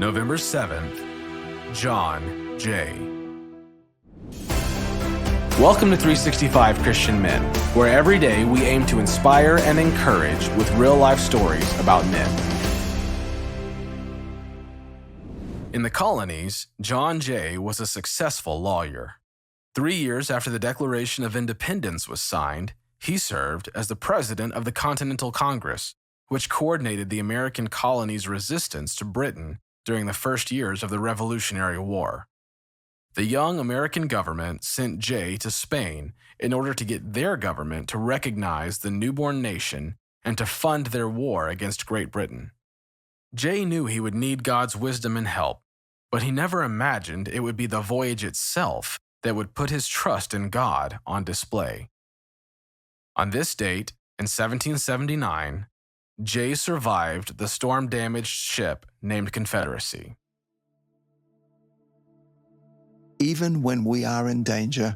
November 7th, John J. Welcome to 365 Christian Men, where every day we aim to inspire and encourage with real-life stories about men. In the colonies, John Jay was a successful lawyer. 3 years after the Declaration of Independence was signed, he served as the president of the Continental Congress, which coordinated the American colonies' resistance to Britain during the first years of the Revolutionary War. The young American government sent Jay to Spain in order to get their government to recognize the newborn nation and to fund their war against Great Britain. Jay knew he would need God's wisdom and help, but he never imagined it would be the voyage itself that would put his trust in God on display. On this date, in 1779, Jay survived the storm-damaged ship named Confederacy. Even when we are in danger,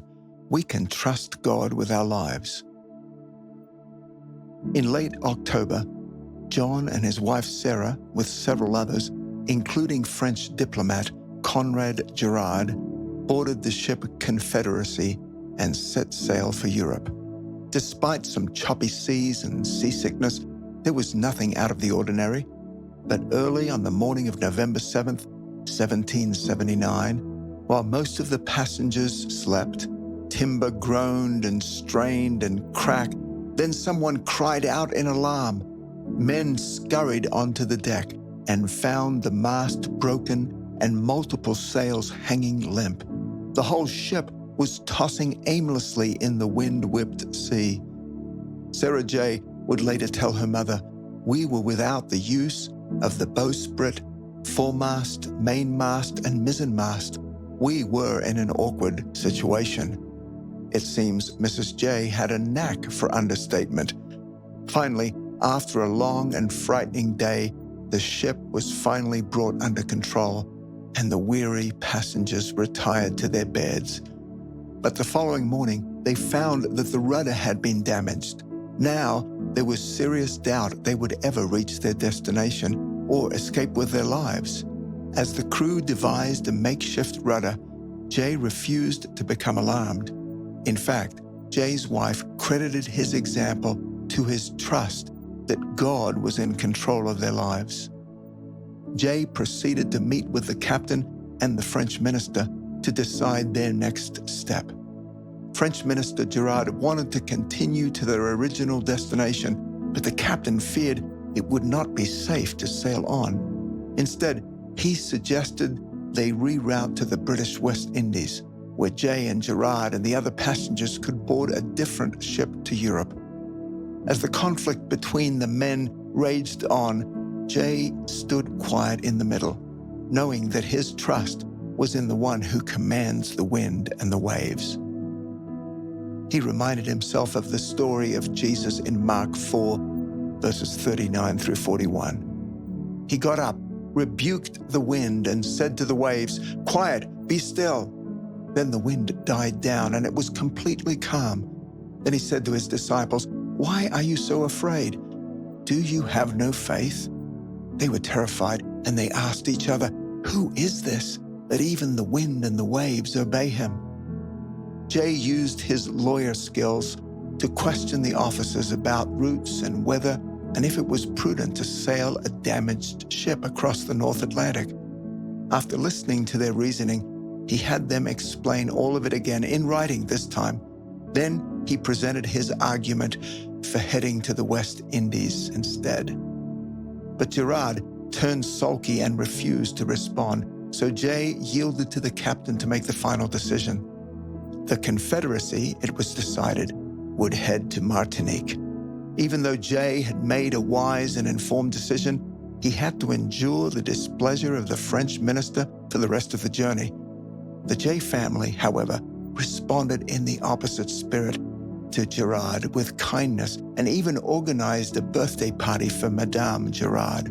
we can trust God with our lives. In late October, John and his wife Sarah, with several others, including French diplomat Conrad Girard, boarded the ship Confederacy and set sail for Europe. Despite some choppy seas and seasickness, there was nothing out of the ordinary. But early on the morning of November 7th, 1779, while most of the passengers slept, timber groaned and strained and cracked, then someone cried out in alarm. Men scurried onto the deck and found the mast broken and multiple sails hanging limp. The whole ship was tossing aimlessly in the wind-whipped sea. Sarah J. would later tell her mother, "We were without the use of the bowsprit, foremast, mainmast, and mizzenmast. We were in an awkward situation." It seems Mrs. J. had a knack for understatement. Finally, after a long and frightening day, the ship was finally brought under control, and the weary passengers retired to their beds. But the following morning, they found that the rudder had been damaged. Now, there was serious doubt they would ever reach their destination or escape with their lives. As the crew devised a makeshift rudder, Jay refused to become alarmed. In fact, Jay's wife credited his example to his trust that God was in control of their lives. Jay proceeded to meet with the captain and the French minister to decide their next step. French Minister Girard wanted to continue to their original destination, but the captain feared it would not be safe to sail on. Instead, he suggested they reroute to the British West Indies, where Jay and Girard and the other passengers could board a different ship to Europe. As the conflict between the men raged on, Jay stood quiet in the middle, knowing that his trust was in the one who commands the wind and the waves. He reminded himself of the story of Jesus in Mark 4, verses 39 through 41. He got up, rebuked the wind, and said to the waves, "Quiet, be still." Then the wind died down, and it was completely calm. Then he said to his disciples, "Why are you so afraid? Do you have no faith?" They were terrified, and they asked each other, "Who is this, that even the wind and the waves obey him?" Jay used his lawyer skills to question the officers about routes and weather and if it was prudent to sail a damaged ship across the North Atlantic. After listening to their reasoning, he had them explain all of it again in writing this time. Then he presented his argument for heading to the West Indies instead. But Girard turned sulky and refused to respond, so Jay yielded to the captain to make the final decision. The Confederacy, it was decided, would head to Martinique. Even though Jay had made a wise and informed decision, he had to endure the displeasure of the French minister for the rest of the journey. The Jay family, however, responded in the opposite spirit to Girard with kindness and even organized a birthday party for Madame Girard.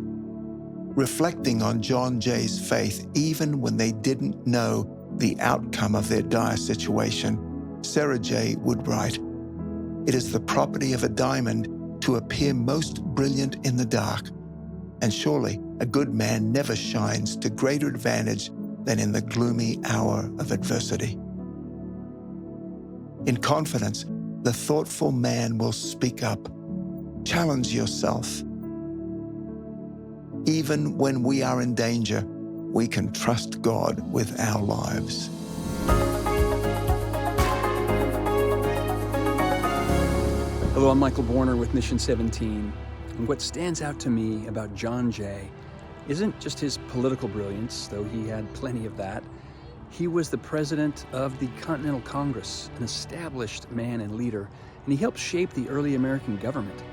Reflecting on John Jay's faith, even when they didn't know the outcome of their dire situation, Sarah J. would write, "It is the property of a diamond to appear most brilliant in the dark, and surely A good man never shines to greater advantage than in the gloomy hour of adversity. In confidence, the thoughtful man will speak up. Challenge yourself. Even when we are in danger, we can trust God with our lives. Hello, I'm Michael Borner with Mission 17. And what stands out to me about John Jay isn't just his political brilliance, though he had plenty of that. He was the president of the Continental Congress, an established man and leader, and he helped shape the early American government.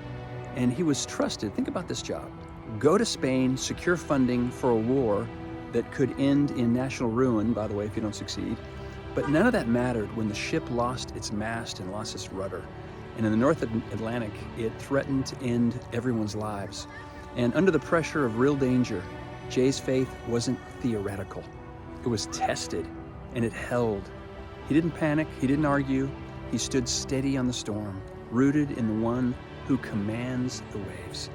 And he was trusted, think about this job, go to Spain, secure funding for a war that could end in national ruin, by the way, if you don't succeed. But none of that mattered when the ship lost its mast and lost its rudder. And in the North Atlantic, it threatened to end everyone's lives. And under the pressure of real danger, Jay's faith wasn't theoretical. It was tested, and it held. He didn't panic, he didn't argue. He stood steady on the storm, rooted in the one who commands the waves.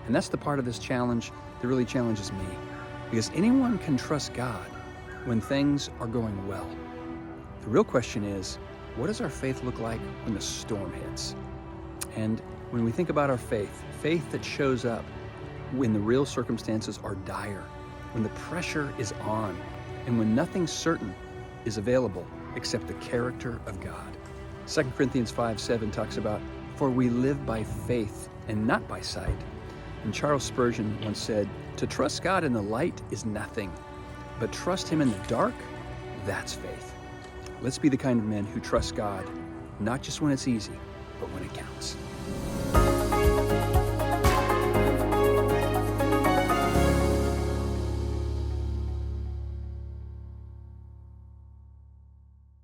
And that's the part of this challenge that really challenges me, because anyone can trust God when things are going well. The real question is, what does our faith look like when the storm hits? And when we think about our faith, faith that shows up when the real circumstances are dire, when the pressure is on, and when nothing certain is available except the character of God. 2 Corinthians 5:7 talks about, "For we live by faith and not by sight." And Charles Spurgeon once said, "To trust God in the light is nothing, but trust Him in the dark, that's faith." Let's be the kind of men who trust God, not just when it's easy, but when it counts.